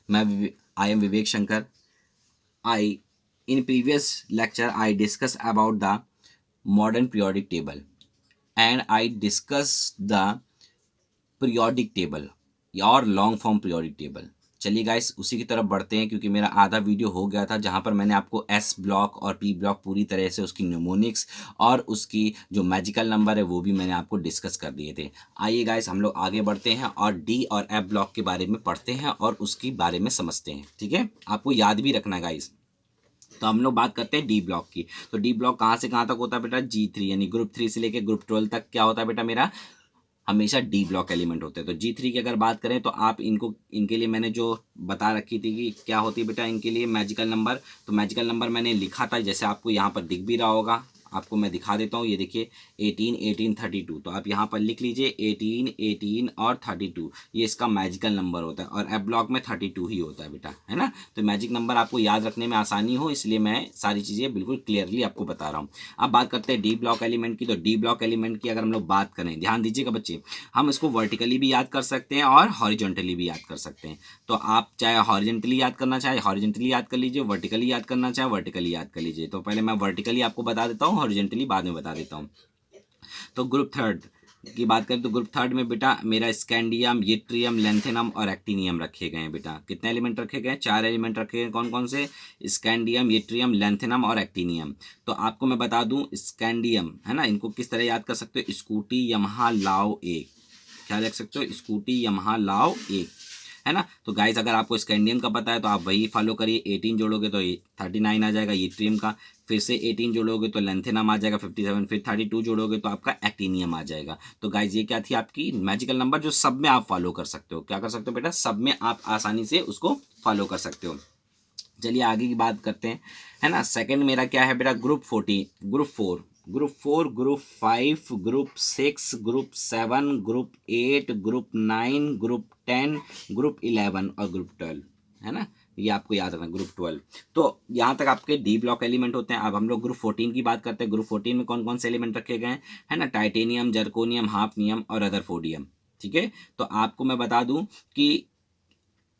I am Vivek Shankar. I in previous lecture I discussed about the modern periodic table and I discussed the periodic table और long form periodic table. चलिए guys उसी की तरफ बढ़ते हैं क्योंकि मेरा आधा वीडियो हो गया था जहां पर मैंने आपको एस ब्लॉक और पी ब्लॉक पूरी तरह से उसकी न्यूमोनिक्स और उसकी जो मैजिकल नंबर है वो भी मैंने आपको डिस्कस कर दिए थे। आइए गाइस हम लोग आगे बढ़ते हैं और डी और एफ ब्लॉक के बारे में पढ़ते हैं और उसके बारे में समझते हैं। ठीक है, आपको याद भी रखना गाइस। तो हम लोग बात करते हैं डी ब्लॉक की। तो डी ब्लॉक कहाँ से कहाँ तक होता है बेटा? G3 यानी ग्रुप 3 से लेके ग्रुप 12 तक क्या होता है बेटा? मेरा हमेशा डी ब्लॉक एलिमेंट होते हैं। तो G3 की अगर बात करें तो आप इनको इनके लिए मैंने जो बता रखी थी कि क्या होती है बेटा इनके लिए मैजिकल नंबर। तो मैजिकल नंबर मैंने लिखा था, जैसे आपको यहाँ पर दिख भी रहा होगा, आपको मैं दिखा देता हूँ। ये देखिए 18 18 32। तो आप यहाँ पर लिख लीजिए 18 18 और 32, ये इसका मैजिकल नंबर होता है और एफ ब्लॉक में 32 ही होता है बेटा, है ना। तो मैजिक नंबर आपको याद रखने में आसानी हो इसलिए मैं सारी चीज़ें बिल्कुल क्लियरली आपको बता रहा हूँ। अब बात करते हैं डी ब्लॉक एलिमेंट की। तो डी ब्लॉक एलिमेंट की अगर हम लोग बात करें, ध्यान दीजिएगा बच्चे, हम इसको वर्टिकली भी याद कर सकते हैं और हॉरिजॉन्टली भी याद कर सकते हैं। तो आप चाहे हॉरिजॉन्टली याद करना चाहे हॉरिजॉन्टली याद कर लीजिए, वर्टिकली याद करना चाहे वर्टिकली याद कर लीजिए। तो पहले मैं वर्टिकली आपको बता देता हूँ, हॉरिजॉन्टली बाद में बता देता हूँ। तो ग्रुप थर्ड की बात करें तो ग्रुप थर्ड में बेटा मेरा स्कैंडियम, यट्रियम, लेंथेनम और एक्टिनियम रखे गए हैं बेटा। कितने एलिमेंट रखे गए हैं? 4 एलिमेंट रखे गए। कौन कौन से? स्कैंडियम, यट्रियम, लेंथेनम और एक्टिनियम। तो आपको मैं बता दूं स्कैंडियम, है ना, इनको किस तरह याद कर सकते हो? स्कूटी यमहा लाओ एक, क्या लिख सकते हो? स्कूटी यमहा लाओ एक, है ना। तो गाइस अगर आपको स्कैंडियम का पता है तो आप वही फॉलो करिए। 18 जोड़ोगे तो 39 आ जाएगा यट्रियम का, फिर से 18 जोड़ोगे तो लेंथेनम आ जाएगा 57, फिर 32 जोड़ोगे तो आपका एक्टिनियम आ जाएगा। तो गाइस ये क्या थी आपकी मैजिकल नंबर जो सब में आप फॉलो कर सकते हो। क्या कर सकते हो बेटा? सब में आप आसानी से उसको फॉलो कर सकते हो। चलिए आगे की बात करते हैं, है ना। सेकंड मेरा क्या है बेटा? Group 14, group 4, group 4, group 5, group 6, group 7, group 8, group 9, group 10, group 11 और ग्रुप 12, है ना। ये आपको याद रखना, ग्रुप 12। तो यहाँ तक आपके डी ब्लॉक एलिमेंट होते हैं। अब हम लोग ग्रुप 14 की बात करते हैं। ग्रुप 14 में कौन कौन से एलिमेंट रखे गए हैं? है ना, टाइटेनियम, जर्कोनियम, हाफनियम और रदरफोर्डियम। ठीक है, तो आपको मैं बता दूं कि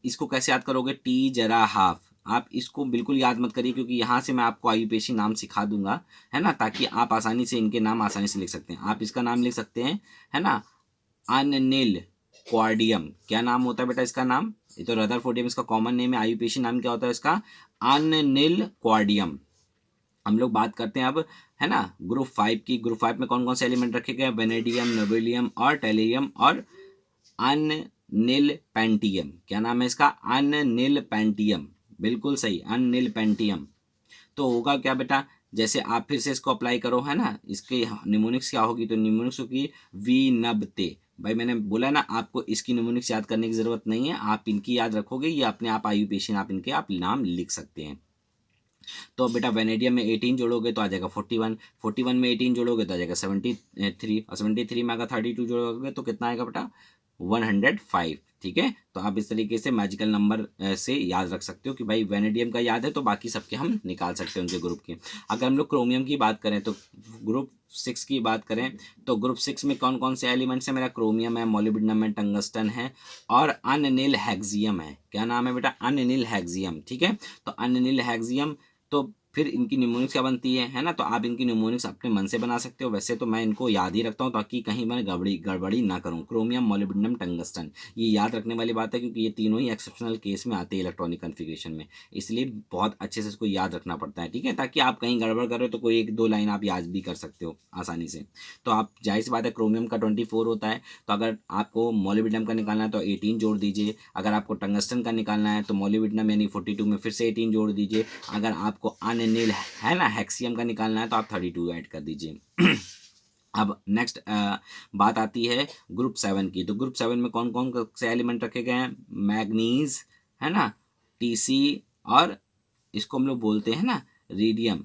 इसको कैसे याद करोगे? टी जरा हाफ, आप इसको बिल्कुल याद मत करिए क्योंकि यहाँ से मैं आपको आयुपेशी नाम सिखा दूंगा, है ना, ताकि आप आसानी से इनके नाम आसानी से लिख सकते हैं। आप इसका नाम लिख सकते हैं, है ना, अननिल क्वार्डियम। क्या नाम होता है बेटा इसका नाम? ये तो रदरफोर्डियम इसका कॉमन नेम है, आयुपेशी नाम क्या होता है इसका? अननिल क्वार्डियम। हम लोग बात करते हैं अब, है ना, ग्रुप 5 की। ग्रुप 5 में कौन कौन से एलिमेंट रखे गए? वेनेडियम, नोबेलियम और टेलियम और अननिल पेंटियम। क्या नाम है इसका? अननिल पेंटियम, बिल्कुल सही, अननिल पेंटियम। तो होगा क्या बेटा? जैसे आप फिर से इसको अप्लाई करो, है ना, इसके निमोनिक्स क्या होगी? तो निमोनिक्स होगी वी नबते। भाई मैंने बोला ना आपको इसकी निमोनिक्स याद करने की जरूरत नहीं है, आप इनकी याद रखोगे, ये अपने आप आयुपेशन आप इनके आप नाम लिख सकते हैं। तो बेटा वेनेडियम में 18 जोड़ोगे तो आ जाएगा 41, 41 में 18 जोड़ोगे तो आ जाएगा 73 और 73 में अगर 32 जोड़ोगे तो कितना आएगा बेटा? 105। ठीक है, तो आप इस तरीके से मैजिकल नंबर से याद रख सकते हो कि भाई वेनेडियम का याद है तो बाकी सबके हम निकाल सकते हैं उनके ग्रुप के। अगर हम लोग क्रोमियम की बात करें तो ग्रुप 6 की बात करें तो ग्रुप 6 में कौन कौन से एलिमेंट्स हैं? मेरा क्रोमियम है, मोलिब्डेनम है, टंगस्टन है और अननिल हेक्सियम है। क्या नाम है बेटा? अननिल हेक्सियम। ठीक है, तो अननिल हेक्सियम। तो फिर इनकी न्यूमोनिक्स क्या बनती है ना, तो आप इनकी न्यूमोनिक्स अपने मन से बना सकते हो। वैसे तो मैं इनको याद ही रखता हूँ ताकि कहीं मैं गड़बड़ी ना करूँ। क्रोमियम, मोलिब्डेनम, टंगस्टन, ये याद रखने वाली बात है क्योंकि ये तीनों ही एक्सेप्शनल केस में आते हैं इलेक्ट्रॉनिक कन्फिग्रेशन में, इसलिए बहुत अच्छे से इसको याद रखना पड़ता है। ठीक है, ताकि आप कहीं गड़बड़ करो तो कोई एक दो लाइन आप याद भी कर सकते हो आसानी से। तो आप जाहिर सी बात है क्रोमियम का 24 होता है, तो अगर आपको मोलिब्डेनम का निकालना है तो 18 जोड़ दीजिए। अगर आपको टंगस्टन का निकालना है तो मोलिब्डेनम यानी 42 में फिर से 18 जोड़ दीजिए। अगर आपको अननिल, है ना, हेक्सियम का निकालना है तो आप 32 ऐड कर दीजिए। अब नेक्स्ट बात आती है ग्रुप 7 की। तो ग्रुप 7 में कौन कौन से एलिमेंट रखे गए हैं? मैग्नीज, है ना, टीसी और इसको हम लोग बोलते हैं ना रेडियम।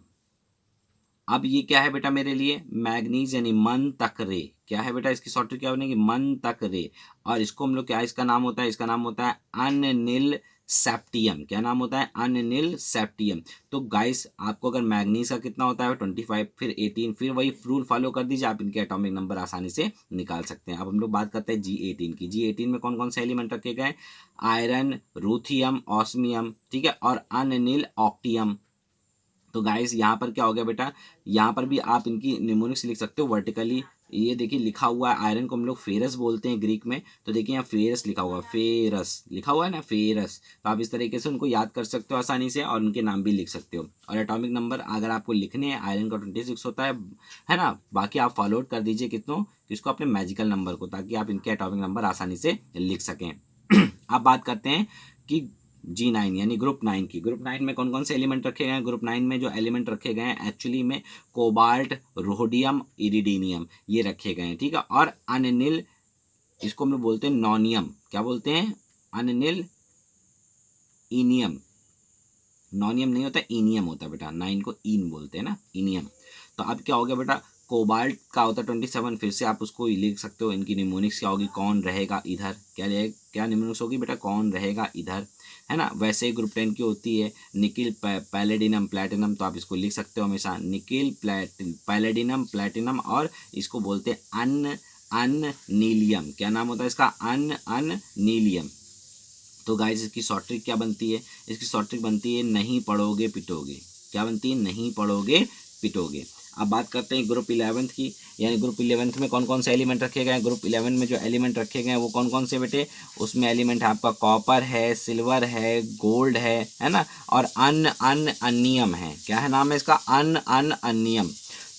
अब ये क्या है बेटा मेरे लिए? मैग्नीज यानी मन तक रे। क्या है बेटा इसकी शॉर्ट क्या बनेगी? मन तक रे। और इसको हम लोग क्या इसका नाम होता है? इसका नाम होता है अननिल सेप्टियम। क्या नाम होता है? अनिल सेप्टियम। तो गाइस आपको अगर मैग्नीज का कितना होता है 25, फिर 18, फिर वही रूल फॉलो कर दीजिए, आप इनके एटॉमिक नंबर आसानी से निकाल सकते हैं। अब हम लोग बात करते हैं G18 की। G18 में कौन कौन से एलिमेंट रखे गए? आयरन, रूथियम, ऑस्मियम, ठीक है, और अनिल ऑक्टियम। तो गाइस यहाँ पर क्या हो गया बेटा, यहाँ पर भी आप इनकी निमोनिक्स लिख सकते हो वर्टिकली। ये देखिए लिखा हुआ है, आयरन को हम लोग फेरस बोलते हैं ग्रीक में, तो देखिए यहाँ फेरस लिखा हुआ है, फेरस लिखा हुआ है ना, फेरस। तो आप इस तरीके से उनको याद कर सकते हो आसानी से, और उनके नाम भी लिख सकते हो। और एटॉमिक नंबर अगर आपको लिखने हैं, आयरन का 26 होता है ना। बाकी आप फॉलोड कर दीजिए कितनों, किसको? अपने मैजिकल नंबर को, ताकि आप इनके एटॉमिक नंबर आसानी से लिख सकें। अब बात करते हैं कि G9 यानी ग्रुप 9 की। ग्रुप 9 में कौन कौन से एलिमेंट रखे गए हैं? ग्रुप 9 में जो एलिमेंट रखे गए हैं एक्चुअली में कोबाल्ट, रोडियम, इरिडीनियम, ये रखे गए हैं, ठीक है। और अनिल, इसको हम लोग बोलते हैं नॉनियम। क्या बोलते हैं? अनिल इनियम। नॉनियम नहीं होता, इनियम होता है बेटा, 9 को इन बोलते हैं ना, इनियम। तो अब क्या हो गया बेटा, कोबाल्ट का होता है 27, फिर से आप उसको लिख सकते हो। इनकी निमोनिक्स क्या होगी? कौन रहेगा इधर। क्या निमोनिक्स होगी बेटा? कौन रहेगा इधर, है ना। वैसे ही ग्रुप 10 की होती है निकिल, पैलेडिनम, प्लैटिनम, तो आप इसको लिख सकते हो हमेशा निकिल, पैलेडिनम, प्लैटिनम, और इसको बोलते हैं अन नीलियम। क्या नाम होता है इसका? अन नीलियम। तो गाइस इसकी शॉर्ट ट्रिक क्या बनती है? इसकी शॉर्ट ट्रिक बनती है नहीं पढ़ोगे पिटोगे। क्या बनती है? नहीं पढ़ोगे पिटोगे। अब बात करते हैं ग्रुप 11 की, यानी ग्रुप 11 में कौन कौन से एलिमेंट रखे गए हैं? ग्रुप 11 में जो एलिमेंट रखे गए हैं वो कौन कौन से बेटे? उसमें एलिमेंट है आपका कॉपर है, सिल्वर है, गोल्ड है ना, और अन्नियम है। क्या है नाम है इसका? अन्नियम।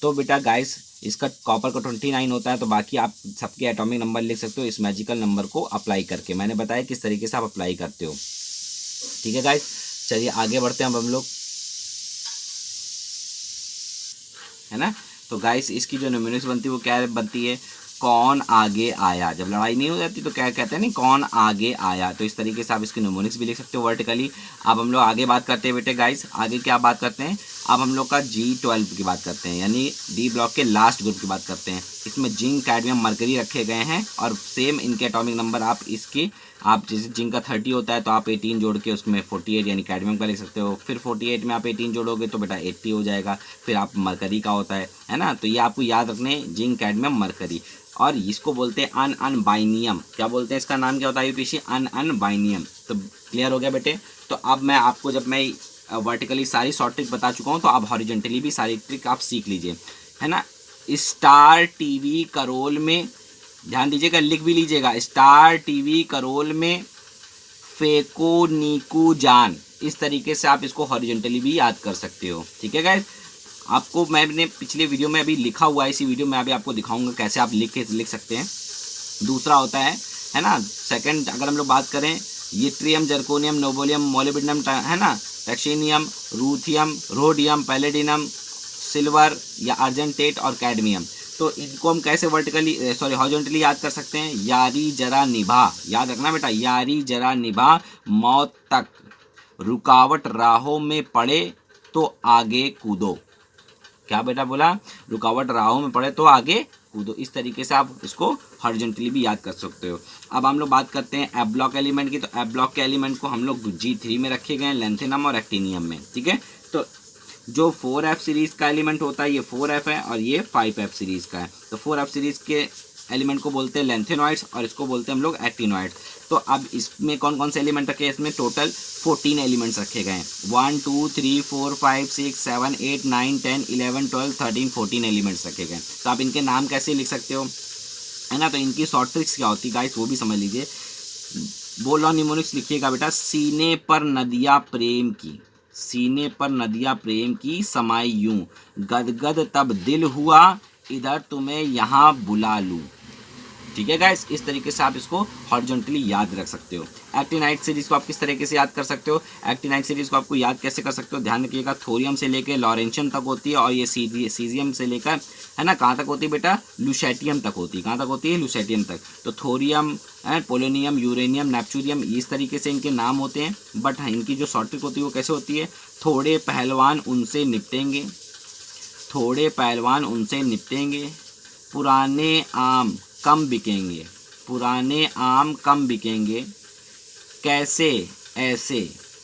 तो बेटा गाइस इसका कॉपर का 29 होता है, तो बाकी आप सबके एटॉमिक नंबर लिख सकते हो इस मैजिकल नंबर को अप्लाई करके। मैंने बताया किस तरीके से आप अप्लाई करते हो, ठीक है गाइस। चलिए आगे बढ़ते हैं अब हम लोग, है ना। तो गाइस इसकी जो न्यूमेरिक्स बनती है वो क्या बनती है? कौन आगे आया। जब लड़ाई नहीं हो जाती तो क्या कहते हैं, नहीं, कौन आगे आया। तो इस तरीके से आप इसकी न्यूमेरिक्स भी लिख सकते हो वर्टिकली। अब हम लोग आगे बात करते हैं बेटे गाइस, आगे क्या बात करते हैं? अब हम लोग का G12 की बात करते हैं, यानी डी ब्लॉक के लास्ट ग्रुप की बात करते हैं। इसमें जिंक, कैडमियम, मरकरी रखे गए हैं, और सेम इनके एटॉमिक नंबर आप इसकी, आप जैसे जिंक का 30 होता है तो आप 18 जोड़ के उसमें 48 यानी कैडमियम का लिख सकते हो। फिर 48 में आप 18 जोड़ोगे तो बेटा 80 हो जाएगा। फिर आप मरकरी का होता है ना। तो ये आपको याद रखने, जिंक, कैडमियम, मरकरी। और इसको बोलते हैं अनबाइनियम। क्या बोलते हैं? इसका नाम क्या होता है यूपीसी? अनबाइनियम। तो क्लियर हो गया बेटे। तो अब मैं आपको, जब मैं वर्टिकली सारी शॉर्ट ट्रिक बता चुका हूँ, तो अब हॉरिजॉन्टली भी सारी ट्रिक आप सीख लीजिए, है ना। स्टार टीवी करोल में, ध्यान दीजिएगा, लिख भी लीजिएगा, स्टार टीवी करोल में फेको नीकू जान। इस तरीके से आप इसको हॉरिजॉन्टली भी याद कर सकते हो, ठीक है गाइस। आपको मैंने पिछले वीडियो में अभी लिखा हुआ है, इसी वीडियो में अभी आपको दिखाऊंगा कैसे आप लिख सकते हैं। दूसरा होता है ना, सेकंड अगर हम लोग बात करें, यट्रियम, जर्कोनियम, नोबोलियम, मोलिब्डेनम, है ना, टैक्सीनियम, रूथियम, रोडियम, पैलेडिनम, सिल्वर या अर्जेंटेट और कैडमियम। तो इनको हम कैसे हॉरिजॉन्टली याद कर सकते हैं? यारी जरा निभा, याद रखना बेटा, यारी जरा निभा मौत तक, रुकावट राहों में पड़े तो आगे कूदो। क्या बेटा बोला? रुकावट राहों में पड़े तो आगे कूदो। इस तरीके से आप इसको हॉरिजॉन्टली भी याद कर सकते हो। अब हम लोग बात करते हैं एफ ब्लॉक एलिमेंट की। तो एफ ब्लॉक के एलिमेंट को हम लोग G3 में रखे गए हैं, लेंथेनम और एक्टिनियम में, ठीक है। तो जो 4F सीरीज का एलिमेंट होता है, ये 4F है और ये 5F सीरीज का है। तो 4F सीरीज के एलिमेंट को बोलते हैं लेंथेनॉइड्स, और इसको बोलते हैं हम लोग एक्टिनॉइड्स। तो अब इसमें कौन कौन से एलिमेंट रखे हैं? इसमें टोटल 14 एलिमेंट्स रखे गए हैं। 1 2 3 4 5 6 7 8 9 10 11 12 13 14 एलिमेंट्स रखे गए हैं। तो आप इनके नाम कैसे लिख सकते हो, है ना। तो इनकी शॉर्ट ट्रिक्स क्या होती है गाइस, वो भी समझ लीजिए। बोलो निमोनिक्स लिखिएगा बेटा, सीने पर नदिया प्रेम की, सीने पर नदिया प्रेम की समाई यूं, गदगद तब दिल हुआ इधर तुम्हें यहाँ बुला लूं। ठीक है गाइस, इस तरीके से आप इसको हॉरिजॉन्टली याद रख सकते हो। एक्टिनाइट सीरीज को आप किस तरीके से याद कर सकते हो? एक्टिनाइट सीरीज को आपको याद कैसे कर सकते हो? ध्यान रखिएगा, थोरियम से लेकर लॉरेंशियम तक होती है, और ये सीजियम से लेकर, है ना, कहाँ तक होती है बेटा? लुसेटियम तक होती है। कहाँ तक होती है? लुसेटियम तक। तो थोरियम, पोलोनियम, यूरेनियम, नेपच्यूरियम, इस तरीके से इनके नाम होते हैं। बट इनकी जो शॉर्ट ट्रिक होती है वो कैसे होती है? थोड़े पहलवान उनसे निपटेंगे, थोड़े पहलवान उनसे निपटेंगे, पुराने आम कम बिकेंगे, पुराने आम कम बिकेंगे, कैसे ऐसे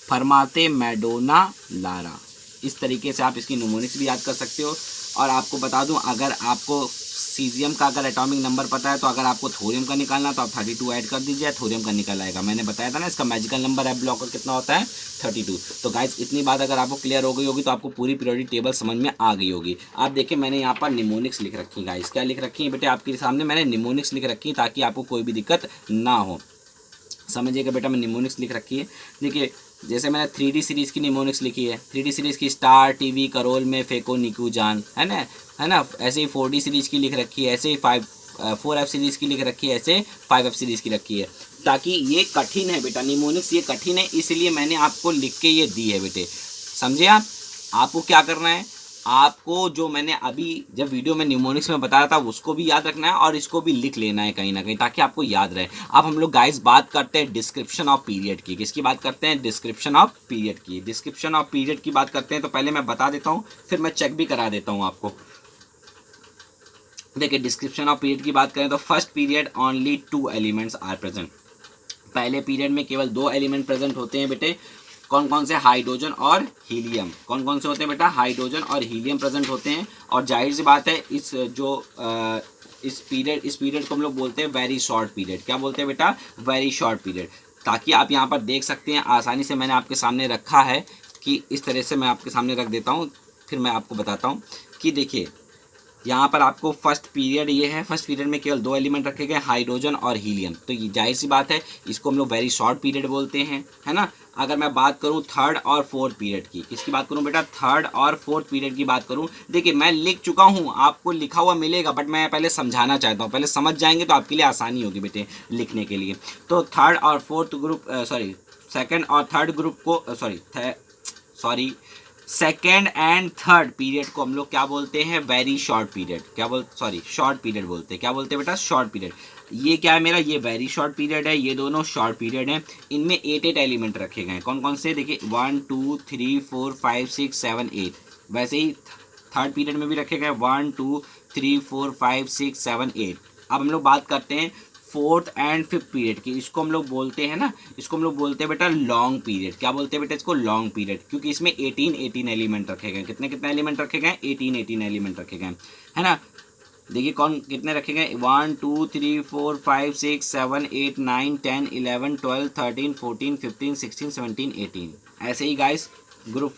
फरमाते मैडोना लारा। इस तरीके से आप इसकी निमोनिक्स भी याद कर सकते हो। और आपको बता दूं, अगर आपको सीजियम का अगर एटॉमिक नंबर पता है तो अगर आपको थोरियम का निकालना तो आप 32 ऐड कर दीजिए, थोरियम का निकल आएगा। मैंने बताया था ना इसका मैजिकल नंबर एफ ब्लॉकर कितना होता है, 32। तो गाइस इतनी बात अगर आपको क्लियर हो गई होगी तो आपको पूरी पीरियोडिक टेबल समझ में आ गई होगी। आप देखिए मैंने यहाँ पर निमोनिक्स लिख रखी है गाइस। क्या लिख रखी है बेटे आपके सामने, मैंने निमोनिक्स लिख रखी है ताकि आपको कोई भी दिक्कत ना हो। समझिएगा बेटा, मैं निमोनिक्स लिख रखी है। देखिए जैसे मैंने 3D सीरीज़ की निमोनिक्स लिखी है, 3D सीरीज़ की स्टार टीवी करोल में फेंको निकू जान, है ना। ऐसे ही 4D सीरीज़ की लिख रखी है, ऐसे ही 4F सीरीज़ की लिख रखी है, ऐसे 5F सीरीज़ की रखी है। ताकि ये कठिन है बेटा, निमोनिक्स ये कठिन है, इसलिए मैंने आपको लिख के ये दी है बेटे। समझे आप। आपको क्या करना है, आपको जो मैंने अभी जब वीडियो में न्यूमोनिक्स में बताया था उसको भी याद रखना है और इसको भी लिख लेना है कहीं ना कहीं, ताकि आपको याद रहे। अब हम लोग गाइस बात करते हैं डिस्क्रिप्शन ऑफ पीरियड की। किसकी बात करते हैं, डिस्क्रिप्शन ऑफ पीरियड की। डिस्क्रिप्शन ऑफ पीरियड की बात करते हैं तो पहले मैं बता देता हूँ, फिर मैं चेक भी करा देता हूँ आपको। देखिए डिस्क्रिप्शन ऑफ पीरियड की बात करें तो first period only 2 elements are present. पहले पीरियड में केवल 2 एलिमेंट प्रेजेंट होते हैं बेटे। कौन कौन से, हाइड्रोजन और हीलियम। कौन कौन से होते हैं बेटा, हाइड्रोजन और हीलियम प्रेजेंट होते हैं। और जाहिर सी बात है इस पीरियड को हम लोग बोलते हैं वेरी शॉर्ट पीरियड। क्या बोलते हैं बेटा, वेरी शॉर्ट पीरियड। ताकि आप यहाँ पर देख सकते हैं आसानी से, मैंने आपके सामने रखा है कि इस तरह से मैं आपके सामने रख देता हूँ, फिर मैं आपको बताता हूँ कि देखिए यहाँ पर आपको फर्स्ट पीरियड ये है। फर्स्ट पीरियड में केवल 2 एलिमेंट रखे गए, हाइड्रोजन और हीलियम। तो ये जाहिर सी बात है इसको हम लोग वेरी शॉर्ट पीरियड बोलते हैं, है ना। अगर मैं बात करूँ थर्ड और फोर्थ पीरियड की, किसकी बात करूँ बेटा, थर्ड और फोर्थ पीरियड की बात करूँ। देखिए मैं लिख चुका हूँ, आपको लिखा हुआ मिलेगा, बट मैं पहले समझाना चाहता हूँ, पहले समझ जाएंगे तो आपके लिए आसानी होगी बेटे लिखने के लिए। तो थर्ड और फोर्थ ग्रुप सेकेंड और थर्ड ग्रुप को सेकेंड एंड थर्ड पीरियड को हम लोग क्या बोलते हैं, very short period. Short period बोलते हैं। क्या बोलते हैं बेटा, शॉर्ट पीरियड। ये क्या है मेरा, ये वेरी शॉर्ट पीरियड है, ये दोनों शॉर्ट पीरियड है। इनमें 8 एलिमेंट रखे गए हैं। कौन कौन से, देखिए 1 2 3 4 5 6 7 8। वैसे ही थर्ड पीरियड में भी रखे गए 1 2 3 4 5 6 7 8। अब हम लोग बात करते हैं फोर्थ एंड फिफ्थ पीरियड की। इसको हम लोग बोलते हैं ना, इसको हम लोग बोलते हैं बेटा लॉन्ग पीरियड। क्या बोलते हैं बेटा इसको, लॉन्ग पीरियड। क्योंकि इसमें 18 एलिमेंट रखे गए। कितने कितने एलिमेंट रखे गए, 18 एलिमेंट रखे गए, है ना। देखिए कौन कितने रखे गए, 1 2 3 4 5 6 7 8 9 10 11 12 13 14 15 16 17 18। ऐसे ही गाइस ग्रुप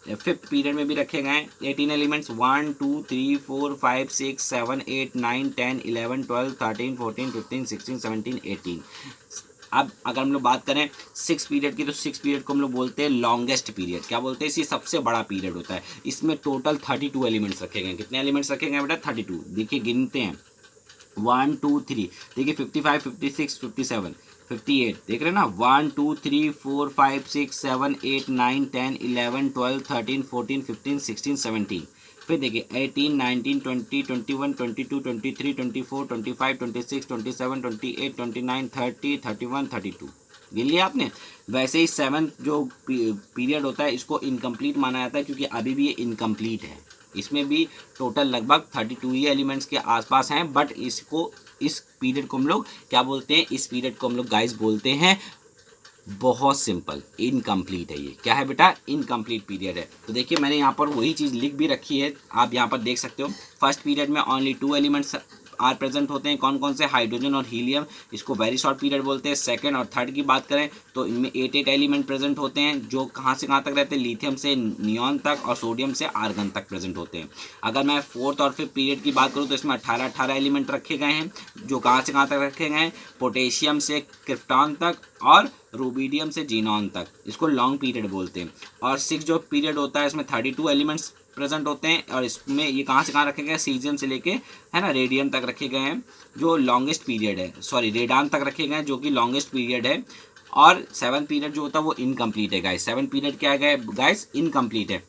फिफ्थ पीरियड में भी रखे गए 18 एलिमेंट्स, 1 2 3 4 5 6 7 8 9 10 11 12 13 14 15 16 17 18। अब अगर हम लोग बात करें सिक्स पीरियड की, तो सिक्स पीरियड को हम लोग बोलते हैं लॉन्गेस्ट पीरियड। क्या बोलते हैं, इसी सबसे बड़ा पीरियड होता है। इसमें टोटल 32 एलिमेंट्स रखे गए। कितने एलिमेंट्स रखे गए बेटा, 32। देखिए गिनते हैं 1 2 3, देखिए 55 56 57 58, देख रहे हैं ना, 1 2 3 4 5 6 7 8 9 10 11 12 13 14 15 16 17। फिर देखिए 18 19 20 21 22 23 24 25 26 27 28 29 30 31 32। गिन लिया आपने। वैसे ही सेवन्थ जो पीरियड होता है इसको इनकम्प्लीट माना जाता है, क्योंकि अभी भी ये इनकम्प्लीट है। इसमें भी टोटल लगभग 32 ही एलिमेंट्स के आसपास हैं, बट इस पीरियड को हम लोग क्या बोलते हैं, इस पीरियड को हम लोग गाइस बोलते हैं, बहुत सिंपल, इनकम्प्लीट है। ये क्या है बेटा, इनकम्प्लीट पीरियड है। तो देखिए मैंने यहाँ पर वही चीज़ लिख भी रखी है, आप यहाँ पर देख सकते हो। फर्स्ट पीरियड में ओनली 2 एलिमेंट्स आर प्रेजेंट होते हैं। कौन कौन से, हाइड्रोजन और हीलियम। इसको वेरी शॉर्ट पीरियड बोलते हैं। सेकंड और थर्ड की बात करें तो इनमें 8 एलिमेंट प्रेजेंट होते हैं, जो कहाँ से कहाँ तक रहते हैं, लिथियम से नियॉन तक और सोडियम से आर्गन तक प्रेजेंट होते हैं। अगर मैं फोर्थ और फिफ्थ पीरियड की बात करूँ तो इसमें 18 एलिमेंट रखे गए हैं, जो कहाँ से कहाँ तक रखे गए हैं, पोटेशियम से क्रिप्टॉन तक और रूबीडियम से जीनॉन तक। इसको लॉन्ग पीरियड बोलते हैं। और सिक्स जो पीरियड होता है इसमें 32 एलिमेंट्स प्रेजेंट होते हैं, और इसमें ये कहाँ से कहाँ रखे गए हैं, सीजियम से लेके, है ना, रेडियम तक रखे गए हैं, जो लॉन्गेस्ट पीरियड है। रेडान तक रखे गए हैं, जो कि लॉन्गेस्ट पीरियड है। और सेवन पीरियड जो होता है वो इनकम्प्लीट है गाइस। सेवन पीरियड क्या है गाइस, इनकम्प्लीट है।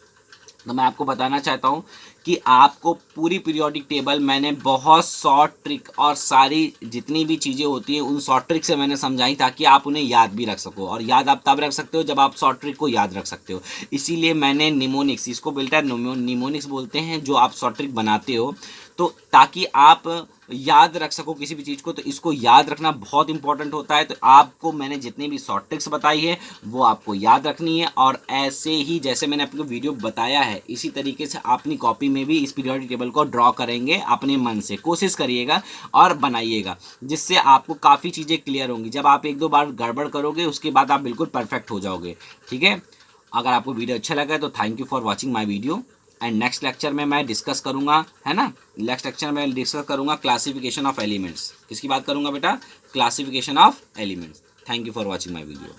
तो मैं आपको बताना चाहता हूँ कि आपको पूरी पीरियोडिक टेबल मैंने बहुत शॉर्ट ट्रिक और सारी जितनी भी चीज़ें होती हैं उन शॉर्ट ट्रिक से मैंने समझाई, ताकि आप उन्हें याद भी रख सको। और याद आप तब रख सकते हो जब आप शॉर्ट ट्रिक को याद रख सकते हो। इसीलिए मैंने निमोनिक्स, इसको बोलता है निमोनिक्स बोलते हैं, जो आप शॉर्ट ट्रिक बनाते हो तो ताकि आप याद रख सको किसी भी चीज़ को, तो इसको याद रखना बहुत इंपॉर्टेंट होता है। तो आपको मैंने जितनी भी शॉर्ट ट्रिक्स बताई है वो आपको याद रखनी है, और ऐसे ही जैसे मैंने आपको वीडियो बताया है इसी तरीके से अपनी कॉपी में भी इस पीरियोडिक टेबल को ड्रॉ करेंगे अपने मन से, कोशिश करिएगा और बनाइएगा, जिससे आपको काफ़ी चीज़ें क्लियर होंगी। जब आप एक दो बार गड़बड़ करोगे उसके बाद आप बिल्कुल परफेक्ट हो जाओगे। ठीक है, अगर आपको वीडियो अच्छा लगा है तो thank you for watching my video. And next lecture में मैं डिस्कस करूंगा, है ना, नेक्स्ट लेक्चर में डिस्कस करूंगा क्लासिफिकेशन ऑफ एलिमेंट्स। किसकी बात करूंगा बेटा? Classification of elements. Thank you for watching my video.